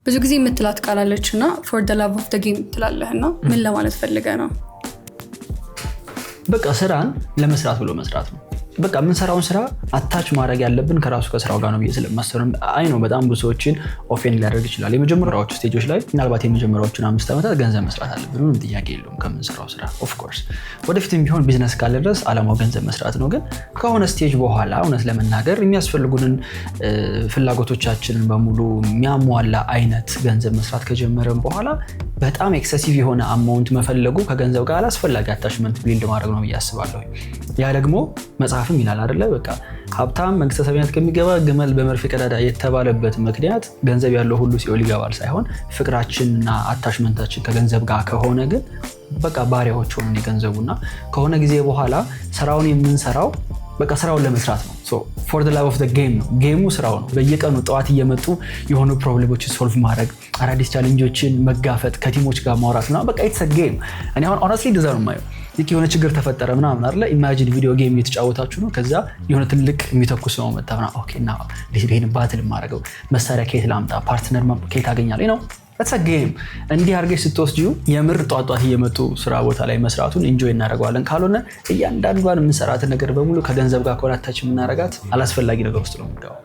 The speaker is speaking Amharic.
ብዙ ጊዜ የምትላት ቃላለችና for the love of the game ትላለህና ምን ለማለት ፈልገህ ነው? በቃ ስራን ለመስራት ብሎ መስራት ነው። በቃ ምን ሰራውን ስራ አታች ማድረግ ያለብን ከራሱ ከስራው ጋር ነው ስለማሰሩ አይ ነው በጣም ብዙ ሰዎችን ኦፌን ሊያደርግ ይችላል። የመጀመሪያዎቹ ስቴጆች ላይ ምናልባት የመጀመሪያዎቹን 5 ዓመታት ገንዘብ መስራት አለብን ምንም ጥያቄ የለውም ከምንሰራው ስራ ኦፍ ኮርስ ወደፊትም ቢሆን ቢዝነስ ካለ ድረስ አላማው ገንዘብ መስራት ነው። ግን ከሆነ ስቴጅ በኋላ እውነት ለመናገር የሚያስፈልጉንን ፍላጎቶቻችንን በሙሉ የሚያሟላ አይነት ገንዘብ መስራት ከጀመረን በኋላ በጣም ኤክሰሲቭ የሆነ አማውንት መፈለጉ ከገንዘብ ጋር አላስፈላጊ አታችመንት ቢልድ ማድረግ ነው ያስባለሁ። ያ ደግሞ መጽሐፍም ይላል አይደለ በቃ ሀብታም መንግስተ ሰማያት ከሚገባ ግመል በመርፌ ቀዳዳ የተባለበት ምክንያት ገንዘብ ያለው ሁሉ ሲኦል ይገባል ሳይሆን ፍቅራችንና አታችመንታችን ከገንዘብ ጋር ከሆነ ግን በቃ ባሪያዎች ሆነን የገንዘቡና ከሆነ ጊዜ በኋላ ስራውን የምንሰራው በቃ ስራውን ለመስራት ነው። so for the love of the game ነው ጌሙ ስራው ነው። በየቀኑ ጠዋት እየመጡ የሆኑ ፕሮብሌሞችን ሶልቭ ማድረግ አዳዲስ ቻሌንጆችን መጋፈጥ ከቲሞች ጋር ማውራት ነው በቃ it's a game። እኔ አሁን honestly እንደዛ ነው የማየው። ልክ የሆነ ችግር ተፈጠረ ምናምን አይደለ ኢማጂን ቪዲዮ ጌም እየተጫወታችሁ ነው ከዛ የሆነ ትልቅ የሚተኩስ ነው መጣና ኦኬ now ይሄን ባትል ማድረገው መሳሪያ ከየት ላምጣ ፓርትነር ከየት አገኛለሁ ነው that's a game። እንዲህ አድርገሽ ስትወስጂው የምር ጧጧት እየመጡ ስራ ቦታ ላይ መስራቱን ኢንጆይ እናደርጋለን። ካልሆነ እያንዳንዷን የምንሰራትን ነገር በሙሉ ከገንዘብ ጋር ኮላታችን የምናረጋት አላስፈላጊ ነገር ውስጥ ነው የምንገባው።